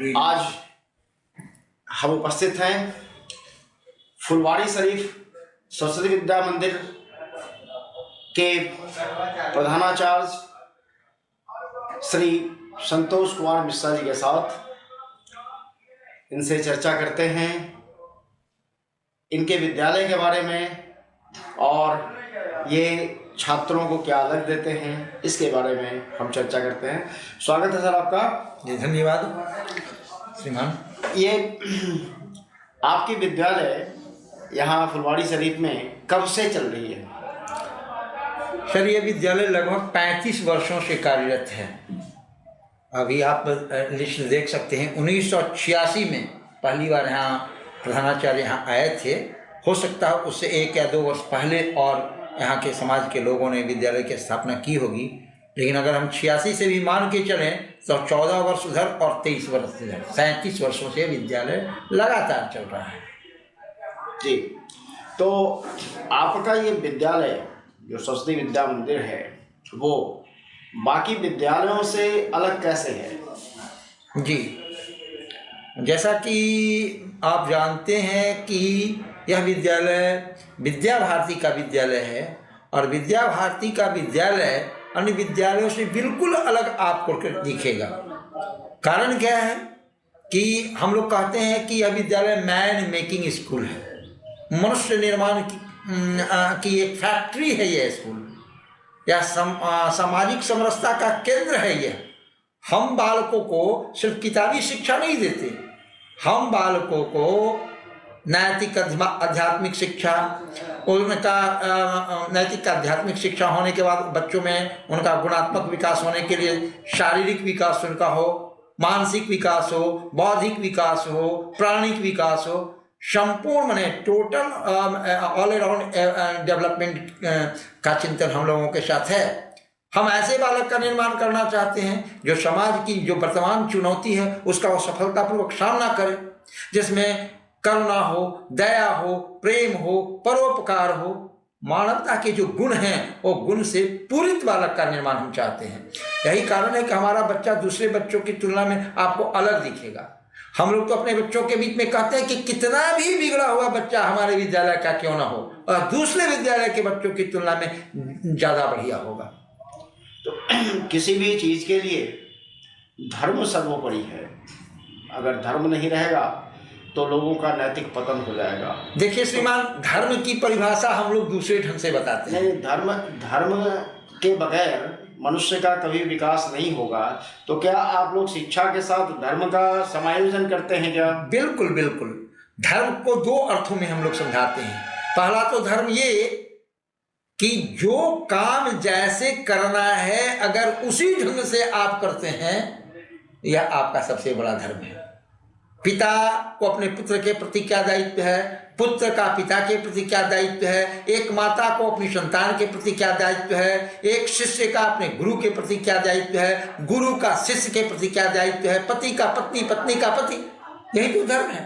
आज हम उपस्थित हैं फुलवाड़ी शरीफ सरस्वती विद्या मंदिर के प्रधानाचार्य श्री संतोष कुमार मिश्रा जी के साथ। इनसे चर्चा करते हैं इनके विद्यालय के बारे में और ये छात्रों को क्या अलग देते हैं, इसके बारे में हम चर्चा करते हैं। स्वागत है सर आपका। जी धन्यवाद श्रीमान। ये आपकी विद्यालय यहाँ फुलवाड़ी शरीफ में कब से चल रही है? सर ये विद्यालय लगभग 35 वर्षों से कार्यरत है। अभी आप लिस्ट देख सकते हैं, 1986 में पहली बार यहाँ प्रधानाचार्य यहाँ आए थे। हो सकता है उससे 1 या 2 वर्ष पहले और यहाँ के समाज के लोगों ने विद्यालय की स्थापना की होगी, लेकिन अगर हम 86 से भी मान के चलें तो 14 वर्ष उधर और 23 वर्ष इधर, 37 वर्षों से विद्यालय लगातार चल रहा है। जी, तो आपका ये विद्यालय जो सरस्वती विद्या मंदिर है वो बाकी विद्यालयों से अलग कैसे है? जी, जैसा कि आप जानते हैं कि यह विद्यालय विद्या भारती का विद्यालय है और विद्या भारती का विद्यालय अन्य विद्यालयों से बिल्कुल अलग आपको दिखेगा। कारण क्या है कि हम लोग कहते हैं कि यह विद्यालय मैन मेकिंग स्कूल है, मनुष्य निर्माण की एक फैक्ट्री है यह स्कूल, या सामाजिक समरसता का केंद्र है यह। हम बालकों को सिर्फ किताबी शिक्षा नहीं देते, हम बालकों को नैतिक आध्यात्मिक शिक्षा, उनका नैतिक आध्यात्मिक शिक्षा होने के बाद बच्चों में उनका गुणात्मक विकास होने के लिए शारीरिक विकास उनका हो, मानसिक विकास हो, बौद्धिक विकास हो, प्राणिक विकास हो, संपूर्ण माने टोटल ऑल अराउंड डेवलपमेंट का चिंतन हम लोगों के साथ है। हम ऐसे बालक का निर्माण करना चाहते हैं जो समाज की जो वर्तमान चुनौती है उसका वो सफलतापूर्वक सामना करे, जिसमें करुणा हो, दया हो, प्रेम हो, परोपकार हो, मानवता के जो गुण हैं वो गुण से पूरित बालक का निर्माण हम चाहते हैं। यही कारण है कि हमारा बच्चा दूसरे बच्चों की तुलना में आपको अलग दिखेगा। हम लोग तो अपने बच्चों के बीच में कहते हैं कि कितना भी बिगड़ा हुआ बच्चा हमारे विद्यालय का क्यों ना हो और दूसरे विद्यालय के बच्चों की तुलना में ज़्यादा बढ़िया होगा। तो किसी भी चीज़ के लिए धर्म सर्वोपरि है। अगर धर्म नहीं रहेगा तो लोगों का नैतिक पतन हो जाएगा। देखिए श्रीमान, धर्म की परिभाषा हम लोग दूसरे ढंग से बताते हैं। धर्म के बगैर मनुष्य का कभी विकास नहीं होगा। तो क्या आप लोग शिक्षा के साथ धर्म का समायोजन करते हैं क्या? बिल्कुल बिल्कुल। धर्म को 2 अर्थों में हम लोग समझाते हैं। पहला तो धर्म ये कि जो काम जैसे करना है अगर उसी ढंग से आप करते हैं, यह आपका सबसे बड़ा धर्म है। पिता को अपने पुत्र के प्रति क्या दायित्व है, पुत्र का पिता के प्रति क्या दायित्व है, एक माता को अपनी संतान के प्रति क्या दायित्व है, एक शिष्य का अपने गुरु के प्रति क्या दायित्व है, गुरु का शिष्य के प्रति क्या दायित्व है, पति का पत्नी, पत्नी का पति, यही तो धर्म है।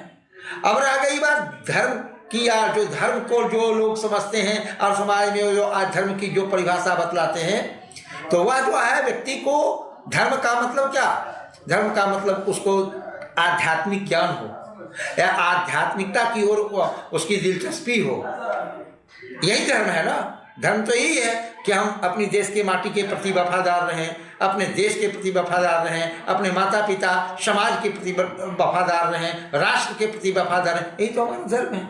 अब रह गई बात धर्म की, या जो धर्म को जो लोग समझते हैं और समाज में जो आज धर्म की जो परिभाषा बतलाते हैं, तो वह जो है व्यक्ति को धर्म का मतलब क्या, धर्म का मतलब उसको आध्यात्मिक ज्ञान हो या आध्यात्मिकता की ओर उसकी दिलचस्पी हो, यही धर्म है ना। धर्म तो यही है कि हम अपनी देश के माटी के प्रति वफादार रहें, अपने देश के प्रति वफादार रहें, अपने माता पिता समाज के प्रति वफादार रहें, राष्ट्र के प्रति वफादार रहें, यही तो हमारा धर्म है।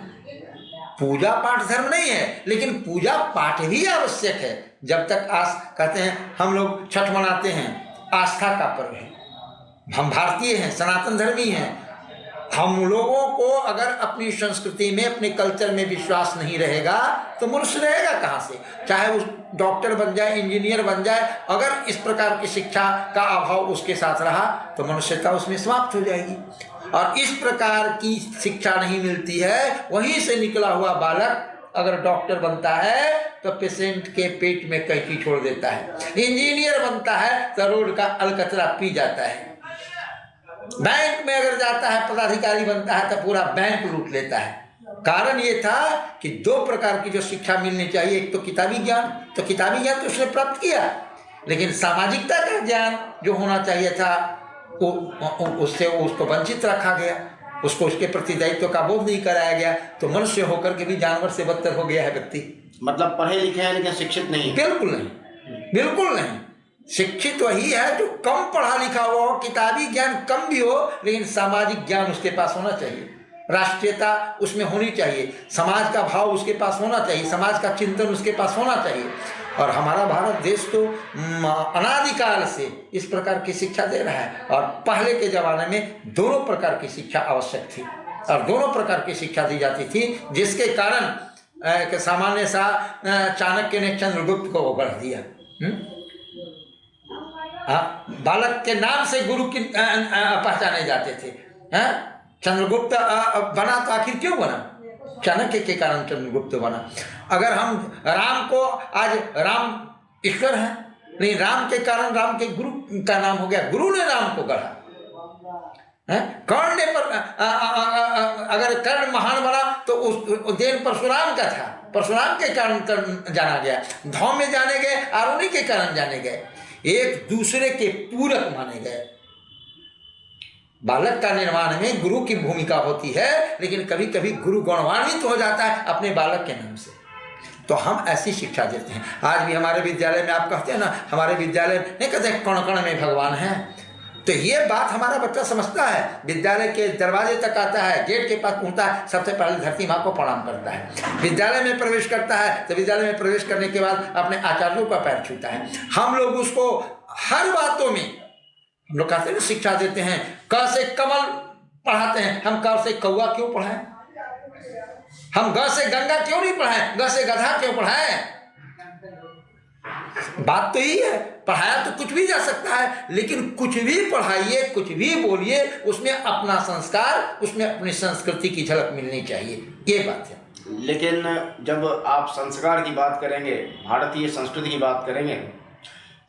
पूजा पाठ धर्म नहीं है, लेकिन पूजा पाठ भी आवश्यक है। जब तक कहते हैं हम लोग छठ मनाते हैं, आस्था का पर्व है, हम भारतीय हैं, सनातन धर्मी हैं। हम लोगों को अगर अपनी संस्कृति में, अपने कल्चर में विश्वास नहीं रहेगा तो मनुष्य रहेगा कहाँ से? चाहे वो डॉक्टर बन जाए, इंजीनियर बन जाए, अगर इस प्रकार की शिक्षा का अभाव उसके साथ रहा तो मनुष्यता उसमें समाप्त हो जाएगी। और इस प्रकार की शिक्षा नहीं मिलती है, वहीं से निकला हुआ बालक अगर डॉक्टर बनता है तो पेशेंट के पेट में कैंची छोड़ देता है, इंजीनियर बनता है तो रोड का अलकतरा पी जाता है, बैंक में अगर जाता है पदाधिकारी बनता है तो पूरा बैंक लूट लेता है। कारण ये था कि 2 प्रकार की जो शिक्षा मिलनी चाहिए, एक तो किताबी ज्ञान, तो किताबी ज्ञान तो उसने प्राप्त किया, लेकिन सामाजिकता का ज्ञान जो होना चाहिए था उससे उसको वंचित रखा गया, उसको उसके प्रति दायित्व का बोध नहीं कराया गया, तो मनुष्य होकर के भी जानवर से बदतर हो गया है व्यक्ति। मतलब पढ़े लिखे हैं लेकिन शिक्षित नहीं है। बिल्कुल नहीं, बिल्कुल नहीं। शिक्षित वही है जो कम पढ़ा लिखा हुआ हो, किताबी ज्ञान कम भी हो, लेकिन सामाजिक ज्ञान उसके पास होना चाहिए, राष्ट्रीयता उसमें होनी चाहिए, समाज का भाव उसके पास होना चाहिए, समाज का चिंतन उसके पास होना चाहिए। और हमारा भारत देश तो अनादिकाल से इस प्रकार की शिक्षा दे रहा है। और पहले के जमाने में दोनों प्रकार की शिक्षा आवश्यक थी और दोनों प्रकार की शिक्षा दी जाती थी, जिसके कारण सामान्य सा चाणक्य ने चंद्रगुप्त को गढ़ दिया। बालक के नाम से गुरु की पहचाने जाते थे। चंद्रगुप्त बना तो आखिर क्यों बना? चाणक्य के कारण चंद्रगुप्त बना। अगर हम राम को आज राम ईश्वर है, नहीं, राम के कारण राम के गुरु का नाम हो गया, गुरु ने राम को गढ़ा। कर्ण ने अगर कर्ण महान बना तो उस देन परशुराम का था, परशुराम के कारण कर्ण जाना गया, धौम में जाने गए और उन्हीं के कारण जाने गए, एक दूसरे के पूरक माने गए। बालक का निर्माण में गुरु की भूमिका होती है, लेकिन कभी कभी गुरु गौरवान्वित हो जाता है अपने बालक के नाम से, तो हम ऐसी शिक्षा देते हैं। आज भी हमारे विद्यालय में आप कहते हैं ना, हमारे विद्यालय नहीं कहते कण कण में भगवान है, तो ये बात हमारा बच्चा समझता है। विद्यालय के दरवाजे तक आता है, गेट के पास पहुंचता है, सबसे पहले धरती माँ को प्रणाम करता है। विद्यालय में प्रवेश करता है तो विद्यालय में प्रवेश करने के बाद अपने आचार्यों का पैर छूता है। हम लोग उसको हर बातों में, हम लोग कहते हैं शिक्षा देते हैं, क से कमल पढ़ाते हैं, हम क से कौआ क्यों पढ़ाएं? हम ग से गंगा क्यों नहीं पढ़ाएं? ग से गधा क्यों पढ़ाएं? बात तो यही है, पढ़ाया तो कुछ भी जा सकता है, लेकिन कुछ भी पढ़ाइए, कुछ भी बोलिए, उसमें अपना संस्कार, उसमें अपनी संस्कृति की झलक मिलनी चाहिए, ये बात है। लेकिन जब आप संस्कार की बात करेंगे, भारतीय संस्कृति की बात करेंगे,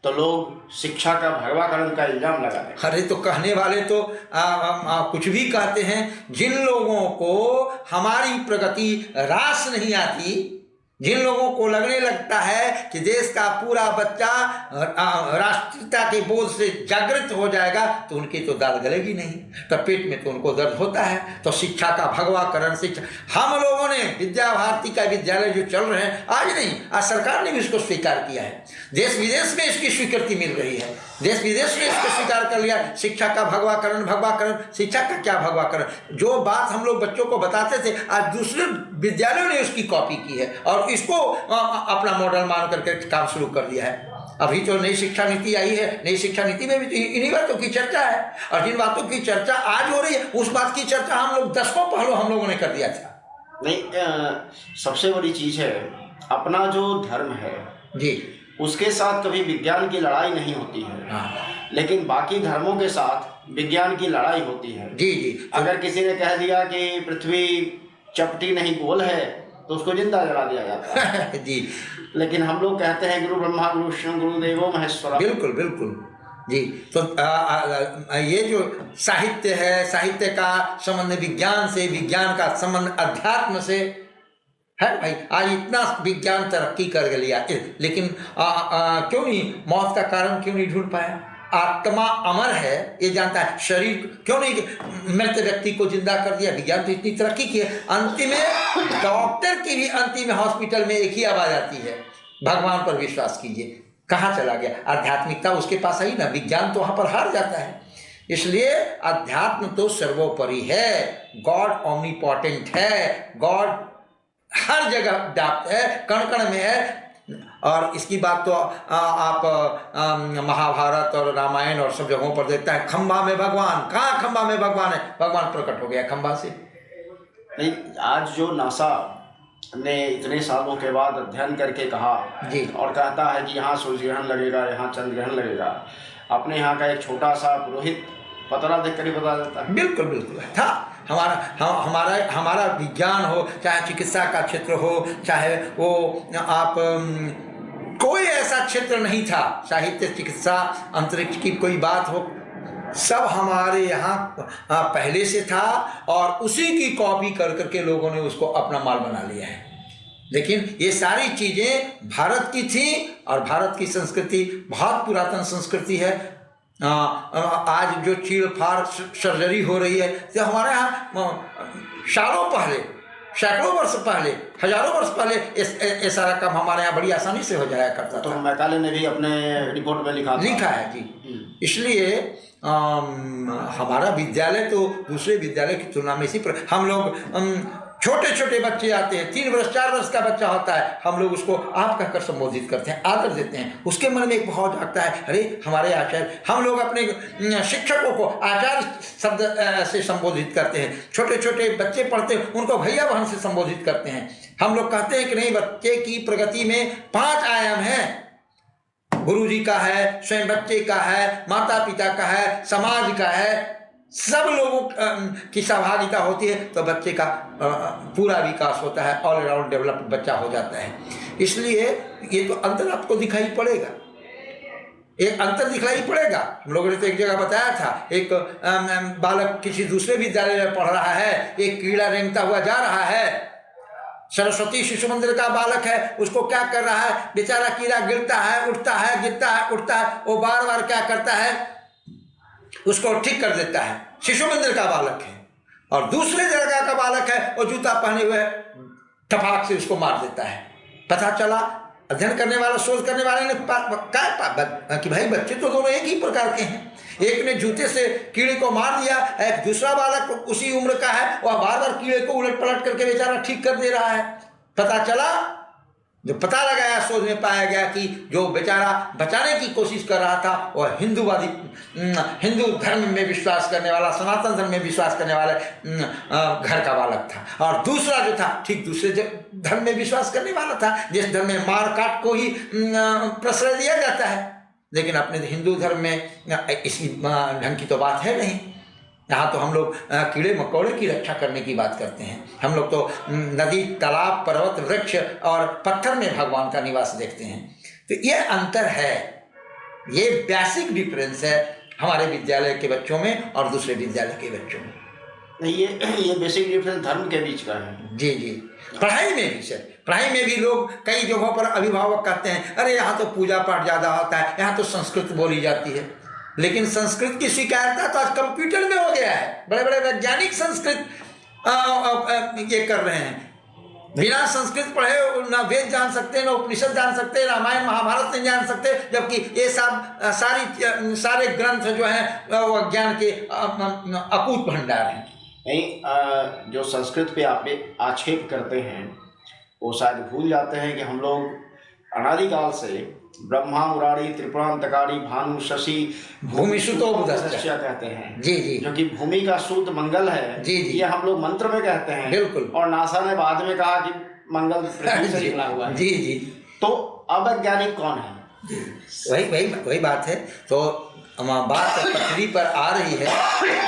तो लोग शिक्षा का भगवाकरण का इल्जाम लगाते हैं। अरे तो कहने वाले तो कुछ भी कहते हैं। जिन लोगों को हमारी प्रगति रास नहीं आती, जिन लोगों को लगने लगता है कि देश का पूरा बच्चा राष्ट्रीयता के बोझ से जागृत हो जाएगा, तो उनकी तो दाल गलेगी नहीं, तो पेट में तो उनको दर्द होता है। तो शिक्षा का भगवाकरण, शिक्षा, हम लोगों ने विद्या भारती का विद्यालय जो चल रहे हैं, आज नहीं, आज सरकार ने भी इसको स्वीकार किया है, देश विदेश में इसकी स्वीकृति मिल रही है, देश विदेश में इसको स्वीकार कर लिया। शिक्षा का भगवाकरण, भगवाकरण, शिक्षा का क्या भगवाकरण? जो बात हम लोग बच्चों को बताते थे, आज दूसरे विद्यालयों ने उसकी कॉपी की है और इसको अपना मॉडल मान करके काम शुरू कर दिया है। अभी जो नई शिक्षा नीति आई है, नई शिक्षा नीति में भी इन्हीं बातों की चर्चा है, और जिन बातों की चर्चा आज हो रही है, उस बात की चर्चा हम लोग दशकों पहले हम लोगों ने कर दिया था। नहीं, सबसे बड़ी चीज है अपना जो धर्म है जी, उसके साथ कभी विज्ञान की लड़ाई नहीं होती है। हाँ। लेकिन बाकी धर्मों के साथ विज्ञान की लड़ाई होती है। जी जी। अगर किसी ने कह दिया कि पृथ्वी चपटी नहीं गोल है, तो उसको जिंदा जला दिया जाता है। जी। लेकिन हम लोग कहते हैं गुरु ब्रह्मा गुरु विष्णु गुरु देवो महेश्वरा। बिल्कुल बिल्कुल जी। तो ये जो साहित्य है, साहित्य का संबंध विज्ञान से, विज्ञान का संबंध अध्यात्म से है भाई। आज इतना विज्ञान तरक्की कर लिया, लेकिन क्यों नहीं मौत का कारण क्यों नहीं ढूंढ पाया? आत्मा अमर है ये जानता है, शरीर क्यों नहीं मृत व्यक्ति को जिंदा कर दिया? विज्ञान तो इतनी तरक्की की है। अंतिम में डॉक्टर की भी अंतिम हॉस्पिटल में एक ही आवाज आती है, भगवान पर विश्वास कीजिए। कहाँ चला गया? आध्यात्मिकता उसके पास आई ना, विज्ञान तो वहां पर हार जाता है। इसलिए अध्यात्म तो सर्वोपरि है, गॉड ओमनीपोटेंट है, गॉड हर जगह व्याप्त है, कण कण में है। और इसकी बात तो आप महाभारत और रामायण और सब जगहों पर देखता है, खंबा में भगवान, कहाँ खंबा में भगवान है? भगवान प्रकट हो गया खंबा से। नहीं, आज जो नासा ने इतने सालों के बाद अध्ययन करके कहा जी, और कहता है कि यहाँ सूर्य ग्रहण लगेगा, यहाँ चंद्र ग्रहण लगेगा, अपने यहाँ का एक छोटा सा पुरोहित पतला देख कर ही बता देता है। बिल्कुल बिल्कुल था। हमारा विज्ञान हो, चाहे चिकित्सा का क्षेत्र हो, चाहे वो आप कोई ऐसा क्षेत्र नहीं था, साहित्य, चिकित्सा, अंतरिक्ष की कोई बात हो, सब हमारे यहाँ पहले से था और उसी की कॉपी कर करके लोगों ने उसको अपना माल बना लिया है। लेकिन ये सारी चीज़ें भारत की थी और भारत की संस्कृति बहुत पुरातन संस्कृति है। आज जो चीड़ फाड़ सर्जरी हो रही है, तो हमारे यहाँ सालों पहले, सैकड़ों वर्ष पहले, हजारों वर्ष पहले ये सारा काम हमारे यहाँ बड़ी आसानी से हो जाया करता तो था। मैकाले ने भी अपने रिपोर्ट में लिखा है जी। इसलिए हमारा विद्यालय तो दूसरे विद्यालय की तुलना में इसी पर हम लोग छोटे छोटे बच्चे आते हैं, 3 वर्ष 4 वर्ष का बच्चा होता है, हम लोग उसको आप कहकर संबोधित करते हैं, आदर देते हैं। उसके मन में एक भाव जागता है, अरे हमारे आचार्य, हम लोग अपने शिक्षकों को आचार्य शब्द से संबोधित करते हैं। छोटे छोटे बच्चे पढ़ते हैं, उनको भैया बहन से संबोधित करते हैं। हम लोग कहते हैं कि नहीं, बच्चे की प्रगति में 5 आयाम हैं, गुरु जी का है, स्वयं बच्चे का है, माता पिता का है, समाज का है, सब लोगों की सहभागिता होती है तो बच्चे का पूरा विकास होता है, ऑल अराउंड डेवलप्ड बच्चा हो जाता है। इसलिए ये तो अंतर आपको दिखाई पड़ेगा, एक अंतर दिखाई पड़ेगा। हम लोगों ने तो एक जगह बताया था, एक बालक किसी दूसरे विद्यालय में पढ़ रहा है, एक कीड़ा रेंगता हुआ जा रहा है, सरस्वती शिशु मंदिर का बालक है, उसको क्या कर रहा है, बेचारा कीड़ा गिरता है, उठता है, गिरता है, उठता है, वो बार बार क्या करता है, उसको ठीक कर देता है। शिशु मंदिर का बालक है। और दूसरे जगह का बालक है, वो जूता पहने हुए टपाक से उसको मार देता है। पता चला, अध्ययन करने वाला, शोध करने वाले ने कहा कि भाई बच्चे तो दोनों एक ही प्रकार के हैं। एक ने जूते से कीड़े को मार दिया, एक दूसरा बालक उसी उम्र का है, वह बार बार कीड़े को उलट पलट करके बेचारा ठीक कर दे रहा है। पता चला, जो पता लगाया, शोध में पाया गया कि जो बेचारा बचाने की कोशिश कर रहा था वह हिंदूवादी, हिंदू धर्म में विश्वास करने वाला, सनातन धर्म में विश्वास करने वाले घर का बालक था। और दूसरा जो था ठीक दूसरे धर्म में विश्वास करने वाला था, जिस धर्म में मार काट को ही प्रश्रय दिया जाता है। लेकिन अपने हिंदू धर्म में इसी ढंग की तो बात है नहीं। यहाँ तो हम लोग कीड़े मकोड़े की रक्षा करने की बात करते हैं। हम लोग तो नदी, तालाब, पर्वत, वृक्ष और पत्थर में भगवान का निवास देखते हैं। तो ये अंतर है, ये बेसिक डिफरेंस है हमारे विद्यालय के बच्चों में और दूसरे विद्यालय के बच्चों में। ये बेसिक डिफरेंस धर्म के बीच का है। जी जी। पढ़ाई में भी सर, पढ़ाई में भी लोग कई जगहों पर अभिभावक कहते हैं, अरे यहाँ तो पूजा पाठ ज़्यादा होता है, यहाँ तो संस्कृत बोली जाती है। लेकिन संस्कृत की स्वीकार्यता तो आज कंप्यूटर में हो गया है। बड़े बड़े वैज्ञानिक संस्कृत ये कर रहे हैं। बिना संस्कृत पढ़े ना वेद जान सकते, ना उपनिषद जान सकते, रामायण महाभारत नहीं जान सकते, जबकि ये सब सारे ग्रंथ जो हैं वो ज्ञान के अकूत भंडार हैं। नहीं, जो संस्कृत पे आप आक्षेप करते हैं वो शायद भूल जाते हैं कि हम लोग अनादिकाल से ब्रह्मा मुरारी त्रिपुरांतकारी भानु शशि भूमि सुतो बुधस्य कहते हैं। जी जी। जो कि भूमि का शुद्ध मंगल है। जी जी। ये हम लोग मंत्र में कहते हैं। बिल्कुल। और नासा ने बाद में कहा कि मंगल पृथ्वी से निकला हुआ है। जी जी। तो अवैज्ञानिक कौन है? वही बात है। तो बात पटरी पर आ रही है,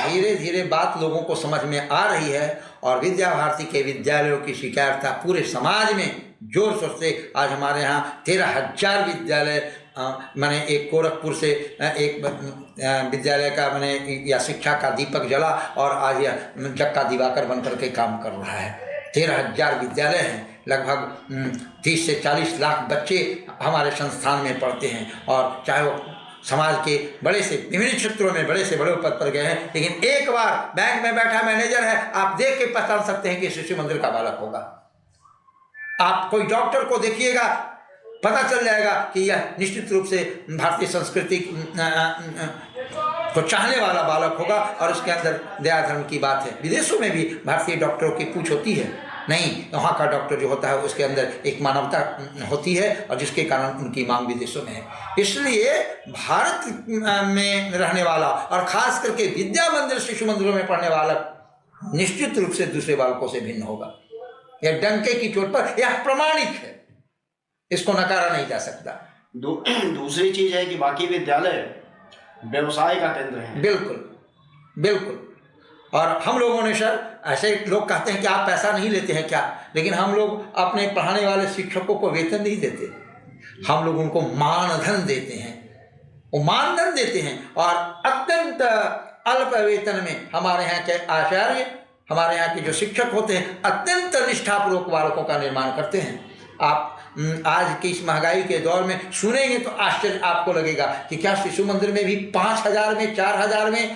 धीरे धीरे बात लोगों को समझ में आ रही है। और विद्या भारती के विद्यालयों की स्वीकार्यता पूरे समाज में जोर शोर से आज हमारे यहाँ 13,000 विद्यालय, मैंने एक गोरखपुर से एक विद्यालय का मैंने या शिक्षा का दीपक जला और आज यह जक्का दिवाकर बनकर के काम कर रहा है। 13,000 विद्यालय हैं, लगभग 30 से 40 लाख बच्चे हमारे संस्थान में पढ़ते हैं। और चाहे वो समाज के बड़े से विभिन्न क्षेत्रों में बड़े से बड़े पद पर गए हैं, लेकिन एक बार बैंक में बैठा मैनेजर है, आप देख के पहचान सकते हैं कि शिशु मंदिर का बालक होगा। आप कोई डॉक्टर को देखिएगा, पता चल जाएगा कि यह निश्चित रूप से भारतीय संस्कृति को चाहने वाला बालक होगा और उसके अंदर दया धर्म की बात है। विदेशों में भी भारतीय डॉक्टरों की पूछ होती है, नहीं, वहाँ का डॉक्टर जो होता है उसके अंदर एक मानवता होती है और जिसके कारण उनकी मांग विदेशों में है। इसलिए भारत में रहने वाला और खास करके विद्या मंदिर शिशु मंदिरों में पढ़ने वाला निश्चित रूप से दूसरे बालकों से भिन्न होगा। यह डंके की चोट पर यह प्रमाणिक है, इसको नकारा नहीं जा सकता। दूसरी चीज है कि बाकी विद्यालय व्यवसाय का केंद्र है। बिल्कुल बिल्कुल। और हम लोगों ने सर, ऐसे लोग कहते हैं कि आप पैसा नहीं लेते हैं क्या, लेकिन हम लोग अपने पढ़ाने वाले शिक्षकों को वेतन नहीं देते, हम लोग उनको मानधन देते हैं। वो मानधन देते हैं और अत्यंत अल्प वेतन में हमारे यहाँ के आचार्य, हमारे यहाँ के जो शिक्षक होते हैं, अत्यंत निष्ठापूर्वक बालकों का निर्माण करते हैं। आप आज की इस महंगाई के दौर में सुनेंगे तो आश्चर्य आपको लगेगा कि क्या शिशु मंदिर में भी 5,000 में 4,000 में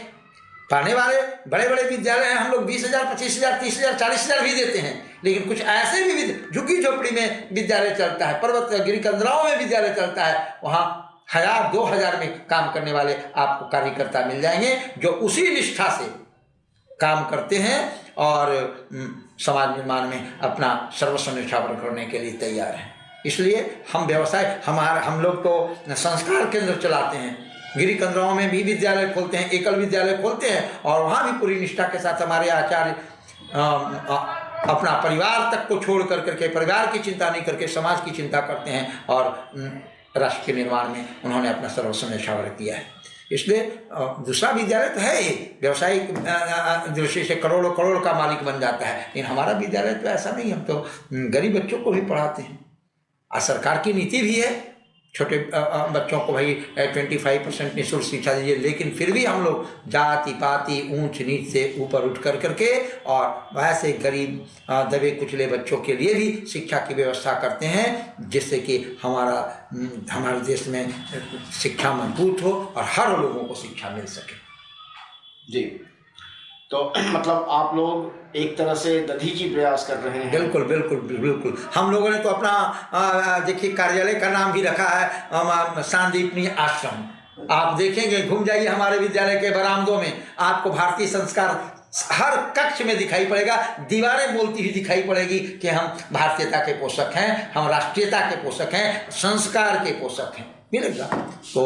पढ़ने वाले बड़े बड़े विद्यालय हैं, हम लोग 20,000 25,000 30,000 40,000 भी देते हैं, लेकिन कुछ ऐसे भी झुग्गी झोपड़ी में विद्यालय चलता है, पर्वत गिरी कंदराओं में विद्यालय चलता है, वहाँ 1,000 2,000 में काम करने वाले आपको कार्यकर्ता मिल जाएंगे जो उसी निष्ठा से काम करते हैं और समाज निर्माण में अपना सर्वस्व न्यौछावर करने के लिए तैयार हैं। इसलिए हम व्यवसाय हम लोग तो संस्कार केंद्र चलाते हैं, गिरी कंदराओं में भी विद्यालय खोलते हैं, एकल विद्यालय खोलते हैं और वहाँ भी पूरी निष्ठा के साथ हमारे आचार्य अपना परिवार तक को छोड़ करके परिवार की चिंता नहीं करके समाज की चिंता करते हैं और राष्ट्र के निर्माण में उन्होंने अपना सर्वस्व न्यौछावर किया है। इसलिए दूसरा विद्यालय तो है ही व्यावसायिक दृष्टि से करोड़ों करोड़ का मालिक बन जाता है, लेकिन हमारा विद्यालय तो ऐसा नहीं, हम तो गरीब बच्चों को भी पढ़ाते हैं। आज सरकार की नीति भी है छोटे बच्चों को भाई 25% निःशुल्क शिक्षा दीजिए, लेकिन फिर भी हम लोग जाति पाति ऊंच नीच से ऊपर उठ करके और वैसे गरीब दबे कुचले बच्चों के लिए भी शिक्षा की व्यवस्था करते हैं, जिससे कि हमारे देश में शिक्षा मजबूत हो और हर लोगों को शिक्षा मिल सके। जी, तो मतलब आप लोग एक तरह से दधीची प्रयास कर रहे हैं। बिल्कुल बिल्कुल बिल्कुल। हम लोगों ने तो अपना देखिए कार्यालय का नाम भी रखा है सांदीपनी आश्रम। आप देखेंगे, घूम जाइए हमारे विद्यालय के बरामदों में, आपको भारतीय संस्कार हर कक्ष में दिखाई पड़ेगा, दीवारें बोलती हुई दिखाई पड़ेगी कि हम भारतीयता के पोषक हैं, हम राष्ट्रीयता के पोषक हैं, संस्कार के पोषक हैं, मिलेगा। तो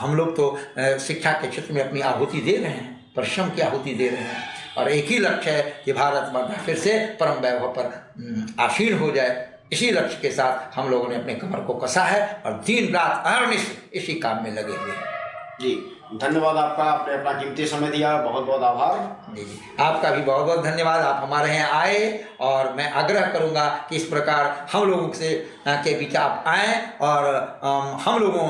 हम लोग तो शिक्षा के क्षेत्र में अपनी आहुति दे रहे हैं, परिश्रम की आहुति दे रहे हैं और एक ही लक्ष्य है कि भारत माता फिर से परम वैभव पर आसीन हो जाए। इसी लक्ष्य के साथ हम लोगों ने अपने कमर को कसा है और दिन रात अहर्निश इसी काम में लगे हुए हैं। जी, धन्यवाद आपका, आपने अपना कीमती समय दिया, बहुत बहुत आभार। जी, आपका भी बहुत बहुत धन्यवाद। आप हमारे यहाँ आए और मैं आग्रह करूँगा कि इस प्रकार हम लोगों से के बीच आप आएँ और हम लोगों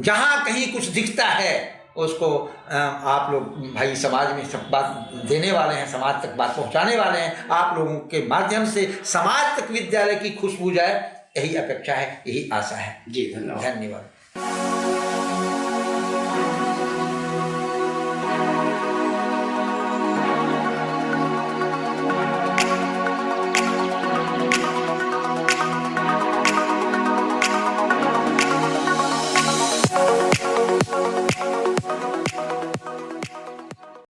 जहाँ कहीं कुछ दिखता है उसको आप लोग भाई समाज में सब बात देने वाले हैं, समाज तक बात पहुंचाने वाले हैं। आप लोगों के माध्यम से समाज तक विद्यालय की खुशबू जाए, यही अपेक्षा है, यही आशा है। जी, धन्यवाद। धन्यवाद।